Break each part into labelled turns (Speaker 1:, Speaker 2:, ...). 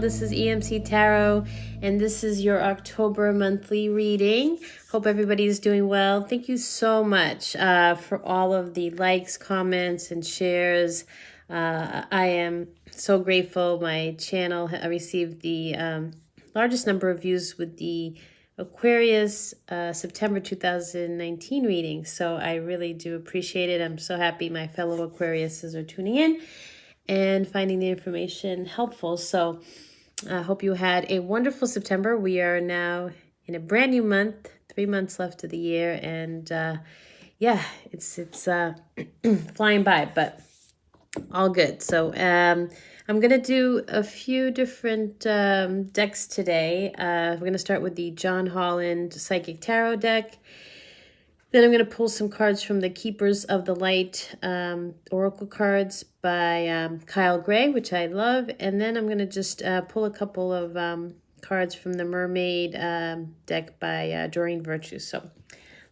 Speaker 1: This is EMC Tarot, and this is your October monthly reading. Hope everybody's doing well. Thank you so much for all of the likes, comments, and shares. I am so grateful. My channel received the largest number of views with the Aquarius September 2019 reading. So I really do appreciate it. I'm so happy my fellow Aquariuses are tuning in and finding the information helpful. So I hope you had a wonderful September. We are now in a brand new month, 3 months left of the year. And yeah, it's flying by, but all good. So I'm going to do a few different decks today. We're going to start with the John Holland Psychic Tarot deck. Then I'm going to pull some cards from the Keepers of the Light Oracle cards by Kyle Gray, which I love. And then I'm going to just pull a couple of cards from the Mermaid deck by Doreen Virtue. So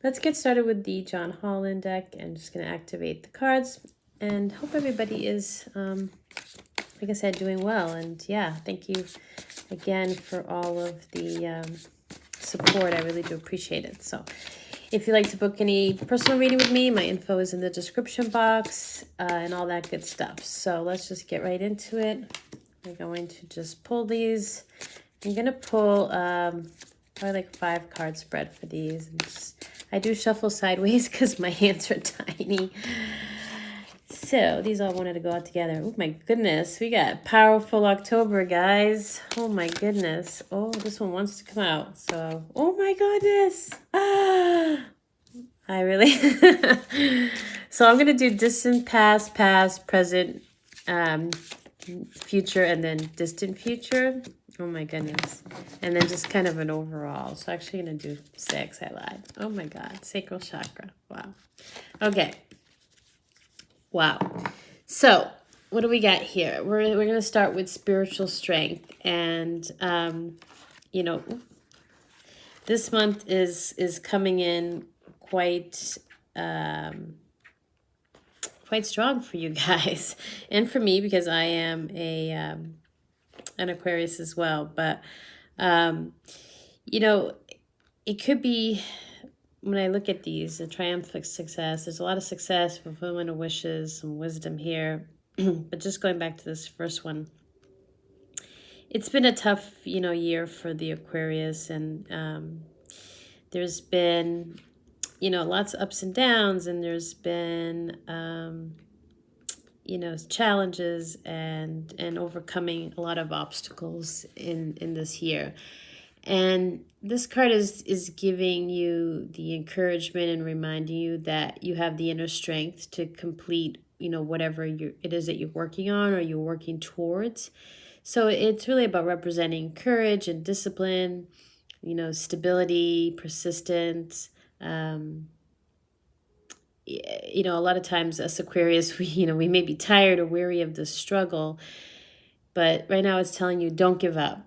Speaker 1: let's get started with the John Holland deck. I'm just going to activate the cards and hope everybody is, like I said, doing well. And yeah, thank you again for all of the support. I really do appreciate it. So if you'd like to book any personal reading with me, my info is in the description box and all that good stuff. So let's just get right into it. We're going to just pull these. I'm going to pull probably like 5 card spread for these. And I do shuffle sideways because my hands are tiny. So these all wanted to go out together. Oh my goodness, we got powerful October, guys. Oh my goodness. Oh, this one wants to come out. So, oh my goodness. Ah, I really. So I'm gonna do distant past, present, future, and then distant future. Oh my goodness. And then just kind of an overall. So actually gonna do 6. I lied. Oh my God, sacral chakra. Wow. Okay. Wow. So what do we got here? We're going to start with spiritual strength. And, you know, this month is coming in quite strong for you guys and for me, because I am an Aquarius as well. But, you know, it could be, when I look at these, the triumphant success, there's a lot of success, fulfillment of wishes, some wisdom here. But just going back to this first one, it's been a tough, year for the Aquarius, and there's been, lots of ups and downs, and there's been, challenges and overcoming a lot of obstacles in this year. And this card is giving you the encouragement and reminding you that you have the inner strength to complete, whatever it is that you're working on or you're working towards. So it's really about representing courage and discipline, stability, persistence. A lot of times us Aquarius, we may be tired or weary of the struggle, but right now it's telling you don't give up.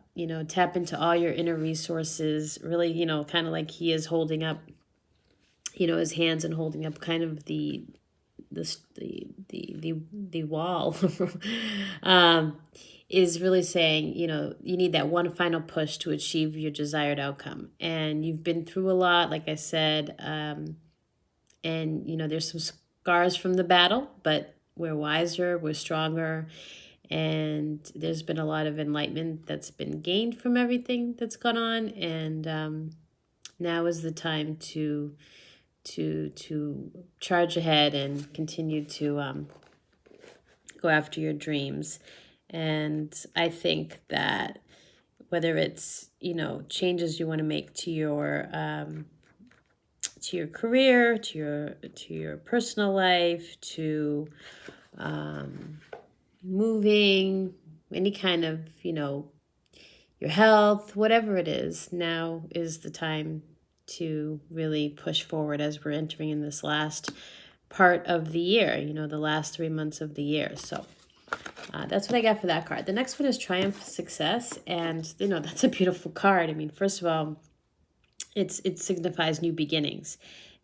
Speaker 1: Tap into all your inner resources, really, kind of like he is holding up, his hands and holding up kind of the wall, is really saying, you need that one final push to achieve your desired outcome. And you've been through a lot, like I said, and, there's some scars from the battle, but we're wiser, we're stronger. And there's been a lot of enlightenment that's been gained from everything that's gone on. And now is the time to charge ahead and continue to go after your dreams. And I think that whether it's, changes you want to make to your career, to your personal life, to moving, any kind of, your health, whatever it is, now is the time to really push forward as we're entering in this last part of the year, the last 3 months of the year. So that's what I got for that card. The next one is Triumph Success. And, that's a beautiful card. I mean, first of all, it signifies new beginnings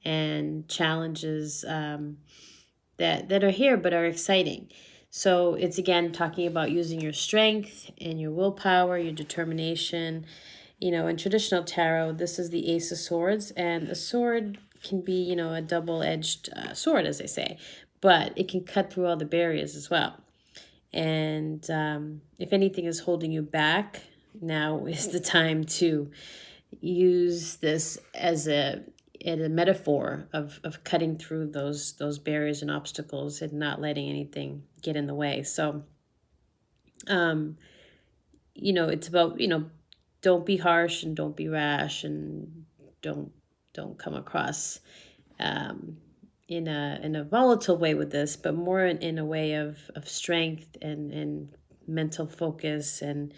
Speaker 1: and challenges that are here but are exciting. So it's again talking about using your strength and your willpower, your determination. You know, in traditional tarot, this is the Ace of Swords, and a sword can be, you know, a double-edged sword, as they say, but it can cut through all the barriers as well. And if anything is holding you back, now is the time to use this as a metaphor of cutting through those barriers and obstacles and not letting anything get in the way. So, you know, it's about, you know, don't be harsh and don't be rash and don't don't come across in a volatile way with this, but more in a way of strength and mental focus and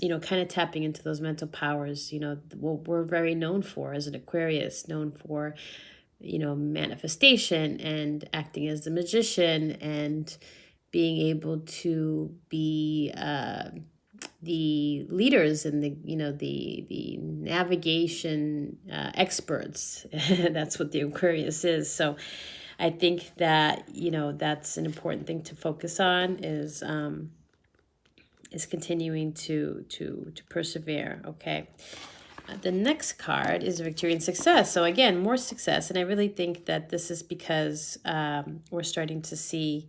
Speaker 1: you know, kind of tapping into those mental powers, you know, what we're very known for as an Aquarius, known for, you know, manifestation and acting as the magician and being able to be the leaders and the, you know, the navigation experts. That's what the Aquarius is. So I think that, you know, that's an important thing to focus on is continuing to persevere. Okay. The next card is victory and success. So again, more success. And I really think that this is because we're starting to see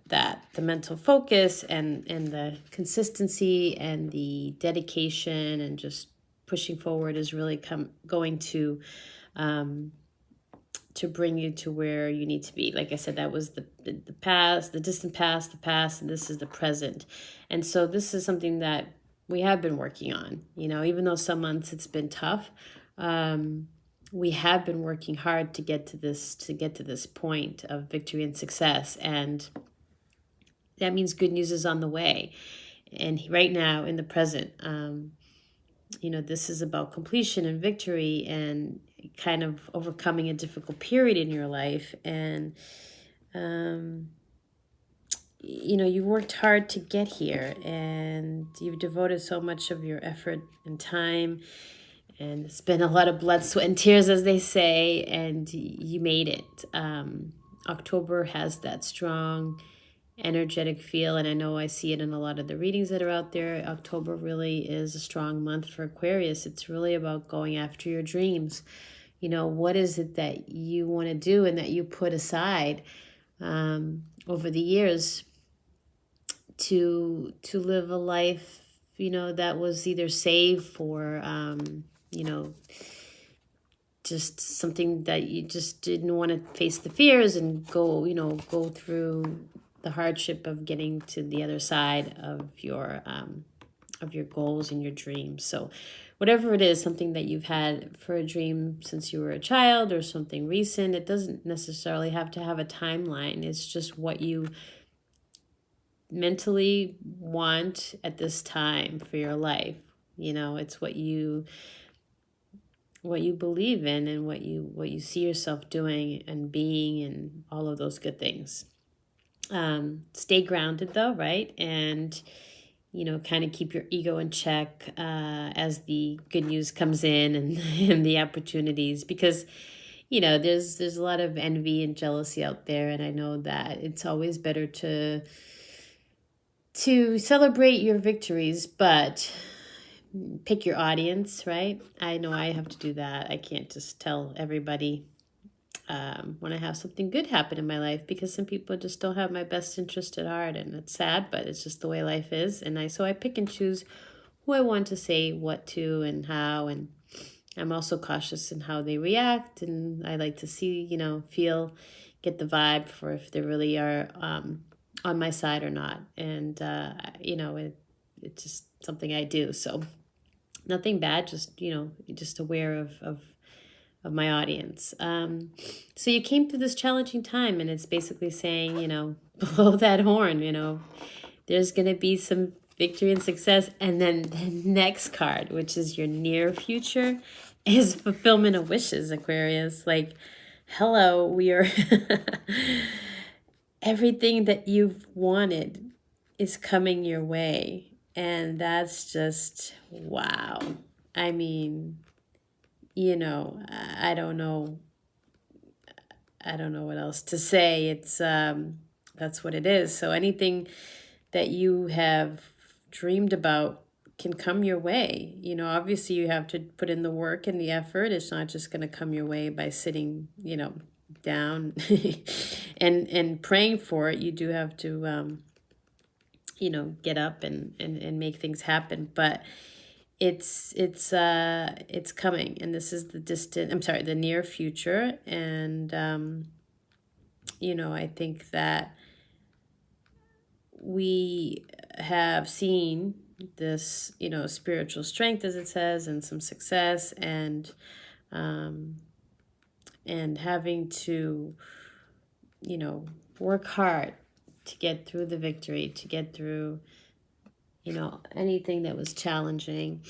Speaker 1: that the mental focus and the consistency and the dedication and just pushing forward is really going to bring you to where you need to be. Like I said, that was the past, the distant past, the past, and this is the present. And so this is something that we have been working on, you know, even though some months it's been tough. We have been working hard to get to this point of victory and success. And that means good news is on the way. And right now in the present, you know, this is about completion and victory and kind of overcoming a difficult period in your life. And, you know, you worked hard to get here and you've devoted so much of your effort and time. And it's been a lot of blood, sweat, and tears, as they say, and you made it. October has that strong, energetic feel, and I know I see it in a lot of the readings that are out there. October really is a strong month for Aquarius. It's really about going after your dreams. You know, what is it that you want to do and that you put aside over the years to live a life, you know, that was either safe or you know, just something that you just didn't want to face the fears and go, you know, go through the hardship of getting to the other side of your goals and your dreams. So whatever it is, something that you've had for a dream since you were a child or something recent, it doesn't necessarily have to have a timeline. It's just what you mentally want at this time for your life. You know, it's what you believe in and what you see yourself doing and being and all of those good things. Stay grounded though, right? And, you know, kind of keep your ego in check as the good news comes in and the opportunities, because, you know, there's a lot of envy and jealousy out there. And I know that it's always better to celebrate your victories, but pick your audience, right? I know I have to do that. I can't just tell everybody when I have something good happen in my life, because some people just don't have my best interest at heart, and it's sad, but it's just the way life is. And so I pick and choose who I want to say what to and how, and I'm also cautious in how they react, and I like to see, you know, feel, get the vibe for if they really are on my side or not. And you know, it's just something I do. So nothing bad, just, you know, just aware of my audience. So you came through this challenging time, and it's basically saying, you know, blow that horn, you know, there's going to be some victory and success. And then the next card, which is your near future, is fulfillment of wishes, Aquarius. Like, hello, we are everything that you've wanted is coming your way. And that's just, wow. I mean, you know, I don't know. I don't know what else to say. It's that's what it is. So anything that you have dreamed about can come your way. You know, obviously you have to put in the work and the effort. It's not just going to come your way by sitting, you know, down and praying for it. You do have to you know, get up and make things happen. But it's coming, and this is the distant, I'm sorry, the near future. And you know, I think that we have seen this, you know, spiritual strength, as it says, and some success, and having to, you know, work hard to get through the victory, to get through, you know, anything that was challenging.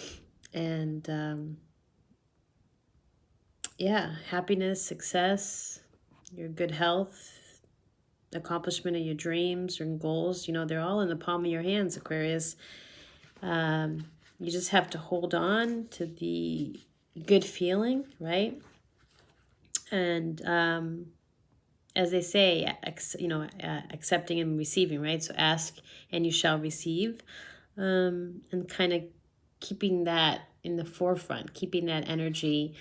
Speaker 1: And yeah, happiness, success, your good health, accomplishment of your dreams and goals, you know, they're all in the palm of your hands, Aquarius. You just have to hold on to the good feeling, right? And as they say, you know, accepting and receiving, right? So ask and you shall receive, and kind of keeping that in the forefront, keeping that energy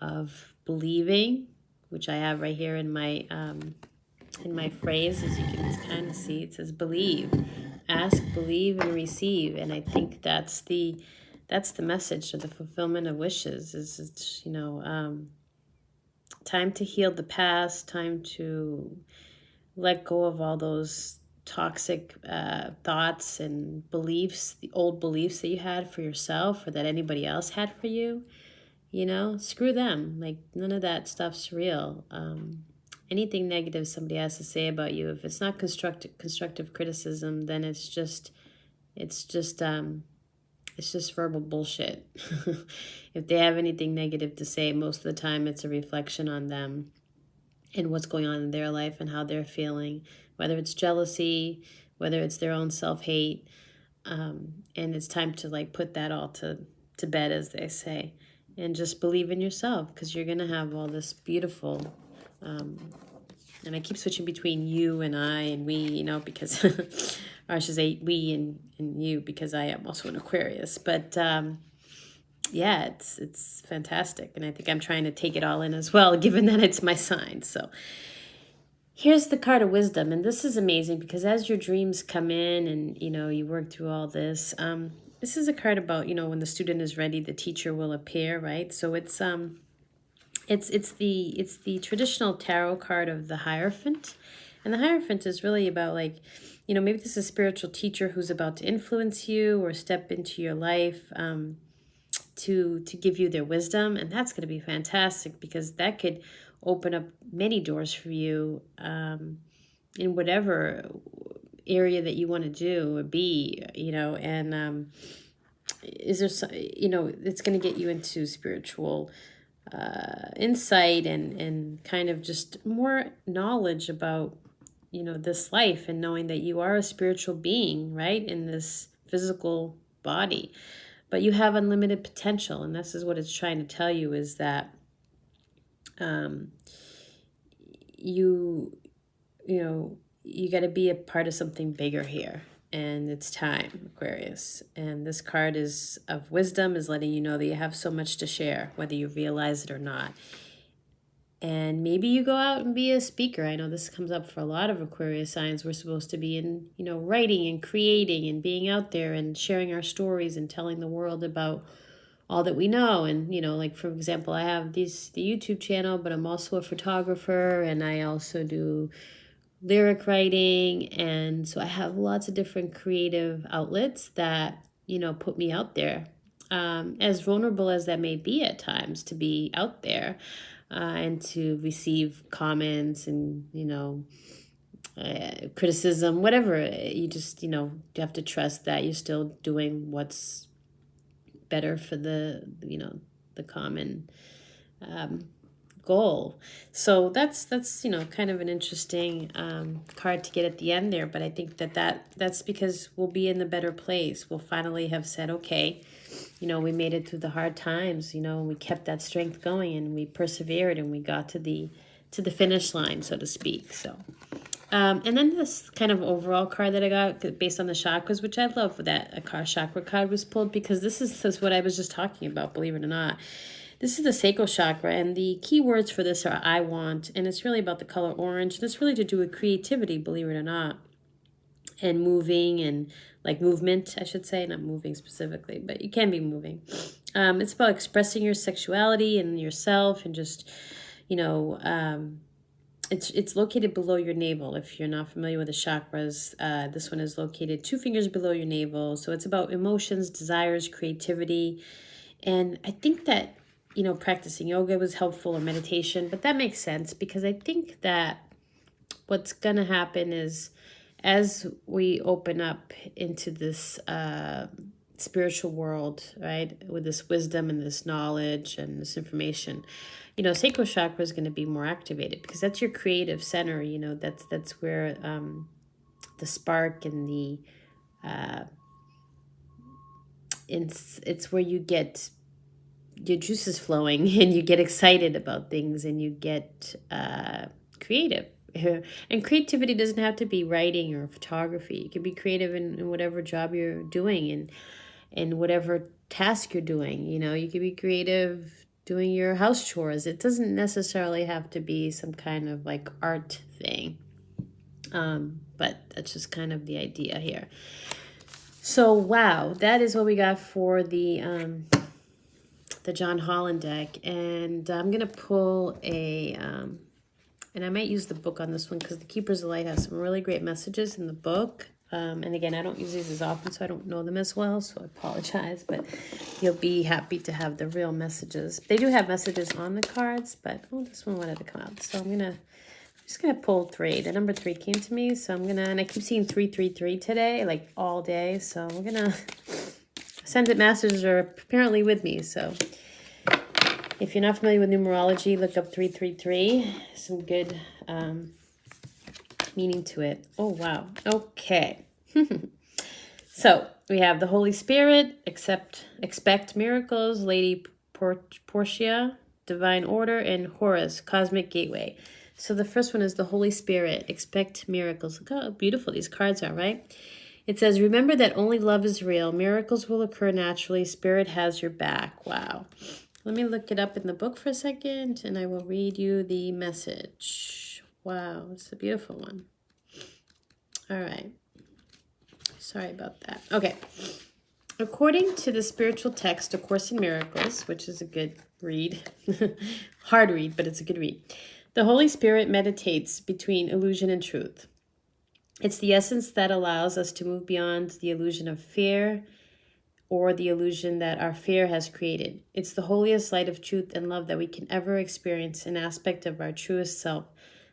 Speaker 1: of believing, which I have right here in my phrase, as you can kind of see. It says believe, ask, believe, and receive. And I think that's the message of the fulfillment of wishes. Is it's, you know, time to heal the past, time to let go of all those toxic thoughts and beliefs, the old beliefs that you had for yourself or that anybody else had for you. You know, screw them. Like, none of that stuff's real. Anything negative somebody has to say about you, if it's not constructive criticism, then it's just verbal bullshit. If they have anything negative to say, most of the time it's a reflection on them and what's going on in their life and how they're feeling, whether it's jealousy, whether it's their own self-hate. And it's time to like put that all to bed, as they say, and just believe in yourself, because you're going to have all this beautiful, and I keep switching between you and I and we, you know, because, or I should say we and you, because I am also an Aquarius. But yeah, it's fantastic. And I think I'm trying to take it all in as well, given that it's my sign. So here's the card of wisdom. And this is amazing because as your dreams come in and, you know, you work through all this, this is a card about, you know, when the student is ready, the teacher will appear, right? So it's the traditional tarot card of the Hierophant. And the Hierophant is really about, like, you know, maybe this is a spiritual teacher who's about to influence you or step into your life to give you their wisdom. And that's going to be fantastic because that could open up many doors for you in whatever area that you want to do or be, you know. And is there, you know, it's going to get you into spiritual insight and kind of just more knowledge about, you know, this life, and knowing that you are a spiritual being, right, in this physical body, but you have unlimited potential. And this is what it's trying to tell you, is that you know, you got to be a part of something bigger here. And it's time, Aquarius. And this card is of wisdom, is letting you know that you have so much to share, whether you realize it or not. And maybe you go out and be a speaker. I know this comes up for a lot of Aquarius signs. We're supposed to be in, you know, writing and creating and being out there and sharing our stories and telling the world about all that we know. And, you know, like, for example, I have the YouTube channel, but I'm also a photographer, and I also do lyric writing. And so I have lots of different creative outlets that, you know, put me out there, as vulnerable as that may be at times, to be out there and to receive comments and, you know, criticism, whatever. You just, you know, you have to trust that you're still doing what's better for the, you know, the common goal. So that's you know, kind of an interesting card to get at the end there. But I think that's because we'll be in the better place. We'll finally have said, okay, you know, we made it through the hard times, you know, we kept that strength going and we persevered and we got to the to the finish line, so to speak. So, and then this kind of overall card that I got based on the chakras, which I love that a chakra card was pulled, because this is what I was just talking about, believe it or not. This is the sacral chakra, and the key words for this are I want, and it's really about the color orange. And it's really to do with creativity, believe it or not, and moving, and like movement, I should say, not moving specifically, but you can be moving. It's about expressing your sexuality and yourself, and just, you know, it's located below your navel. If you're not familiar with the chakras, this one is located 2 fingers below your navel. So it's about emotions, desires, creativity. And I think that, you know, practicing yoga was helpful, or meditation, but that makes sense, because I think that what's going to happen is, as we open up into this spiritual world, right, with this wisdom and this knowledge and this information, you know, sacral chakra is going to be more activated, because that's your creative center. You know, that's where the spark and the it's where you get your juices flowing, and you get excited about things, and you get creative. And creativity doesn't have to be writing or photography. You can be creative in whatever job you're doing, and in whatever task you're doing. You know, you can be creative doing your house chores. It doesn't necessarily have to be some kind of like art thing. But that's just kind of the idea here. So, wow, that is what we got for the John Holland deck. And I'm going to pull a, and I might use the book on this one, because the Keepers of Light has some really great messages in the book. And again, I don't use these as often, so I don't know them as well, so I apologize. But you'll be happy to have the real messages. They do have messages on the cards, but oh, this one wanted to come out. So I'm just gonna pull 3. The number 3 came to me, so and I keep seeing 333 today, like all day. So I'm gonna send it. Masters are apparently with me, so if you're not familiar with numerology, look up 333. Some good meaning to it. Oh, wow. Okay. So we have the Holy Spirit, expect miracles, Lady Portia, divine order, and Horus, cosmic gateway. So the first one is the Holy Spirit, expect miracles. Look how beautiful these cards are, right? It says, remember that only love is real. Miracles will occur naturally. Spirit has your back. Wow. Let me look it up in the book for a second, and I will read you the message. Wow, it's a beautiful one. All right. Sorry about that. Okay. According to the spiritual text, A Course in Miracles, which is a good read, hard read, but it's a good read. The Holy Spirit meditates between illusion and truth. It's the essence that allows us to move beyond the illusion of fear, or the illusion that our fear has created. It's the holiest light of truth and love that we can ever experience, an aspect of our truest self,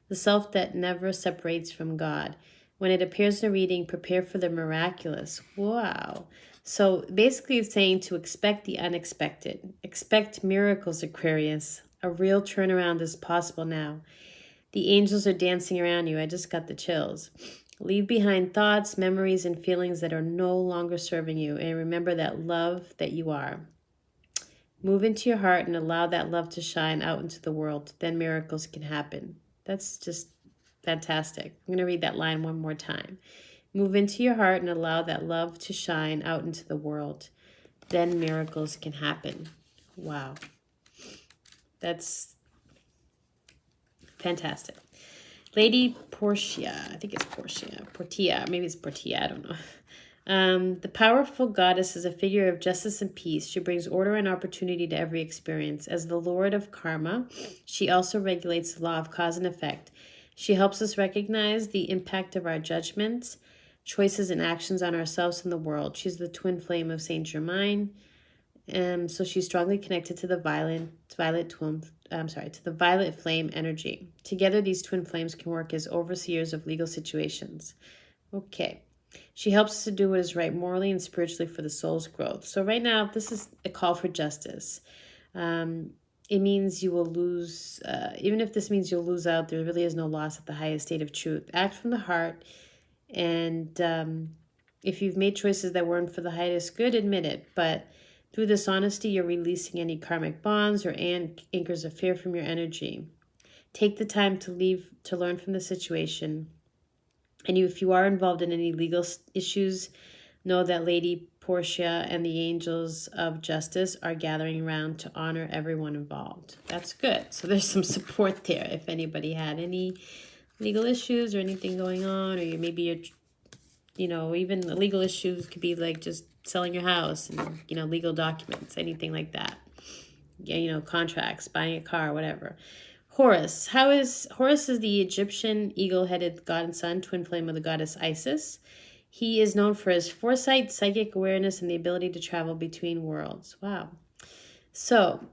Speaker 1: the self that never separates from God. When it appears in a reading, prepare for the miraculous. Wow. So basically it's saying to expect the unexpected. Expect miracles, Aquarius. A real turnaround is possible now. The angels are dancing around you. I just got the chills. Leave behind thoughts, memories, and feelings that are no longer serving you. And remember that love that you are. Move into your heart and allow that love to shine out into the world. Then miracles can happen. That's just fantastic. I'm going to read that line one more time. Move into your heart and allow that love to shine out into the world. Then miracles can happen. Wow. That's fantastic. Lady Portia, I think it's Portia, maybe it's Portia, I don't know. The powerful goddess is a figure of justice and peace. She brings order and opportunity to every experience. As the Lord of Karma, she also regulates the law of cause and effect. She helps us recognize the impact of our judgments, choices, and actions on ourselves and the world. She's the twin flame of Saint Germain. So she's strongly connected to the violet flame energy. Together, these twin flames can work as overseers of legal situations. Okay. She helps us to do what is right morally and spiritually for the soul's growth. So right now, this is a call for justice. It means you will lose, even if this means you'll lose out, there really is no loss at the highest state of truth. Act from the heart. And if you've made choices that weren't for the highest good, admit it. But through this honesty, you're releasing any karmic bonds or anchors of fear from your energy. Take the time to learn from the situation. And if you are involved in any legal issues, know that Lady Portia and the angels of justice are gathering around to honor everyone involved. That's good. So there's some support there if anybody had any legal issues or anything going on, or maybe you're, you know, even the legal issues could be like just selling your house and, you know, legal documents, anything like that. Yeah, you know, contracts, buying a car, whatever. Horus. Horus is the Egyptian eagle-headed god and sun, twin flame of the goddess Isis. He is known for his foresight, psychic awareness, and the ability to travel between worlds. Wow. So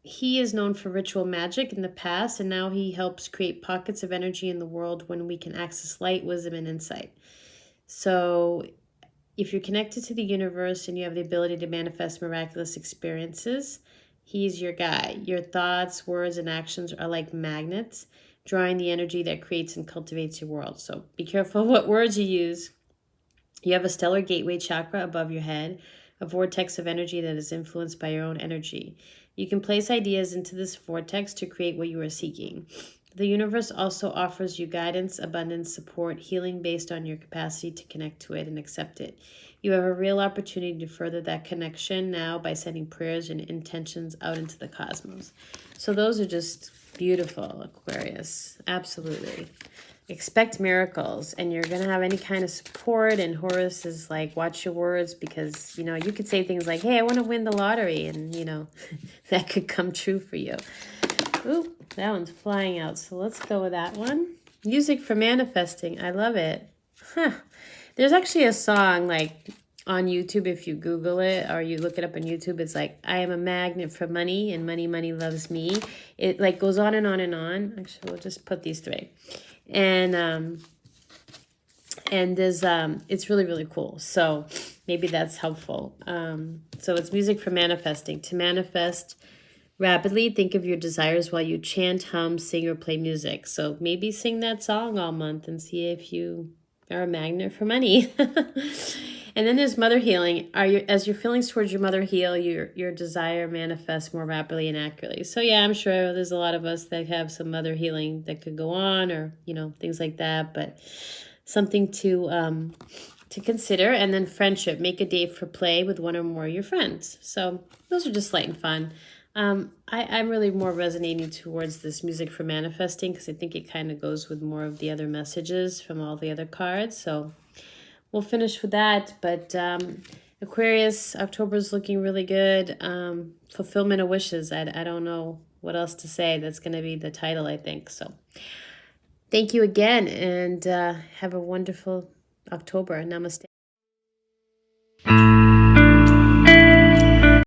Speaker 1: he is known for ritual magic in the past, and now he helps create pockets of energy in the world when we can access light, wisdom, and insight. So if you're connected to the universe and you have the ability to manifest miraculous experiences, he's your guy. Your thoughts, words, and actions are like magnets, drawing the energy that creates and cultivates your world. So be careful what words you use. You have a stellar gateway chakra above your head, a vortex of energy that is influenced by your own energy. You can place ideas into this vortex to create what you are seeking. The universe also offers you guidance, abundance, support, healing based on your capacity to connect to it and accept it. You have a real opportunity to further that connection now by sending prayers and intentions out into the cosmos. So those are just beautiful, Aquarius. Absolutely. Expect miracles, and you're going to have any kind of support. And Horus is like, watch your words, because, you know, you could say things like, hey, I want to win the lottery. And, you know, that could come true for you. Ooh, that one's flying out. So let's go with that one. Music for manifesting. I love it. Huh. There's actually a song like on YouTube, if you Google it or you look it up on YouTube, it's like, I am a magnet for money and money, money loves me. It like goes on and on and on. Actually, we'll just put these three. And there's it's really, really cool. So maybe that's helpful. So it's music for manifesting. To manifest rapidly, think of your desires while you chant, hum, sing, or play music. So maybe sing that song all month and see if you are a magnet for money. And then there's mother healing. As your feelings towards your mother heal, your desire manifests more rapidly and accurately. So yeah, I'm sure there's a lot of us that have some mother healing that could go on, or, you know, things like that. But something to consider. And then friendship. Make a date for play with one or more of your friends. So those are just light and fun. I'm really more resonating towards this music for manifesting, because I think it kind of goes with more of the other messages from all the other cards. So we'll finish with that. But Aquarius, October is looking really good. Fulfillment of wishes. I don't know what else to say. That's going to be the title, I think. So thank you again, and have a wonderful October. Namaste.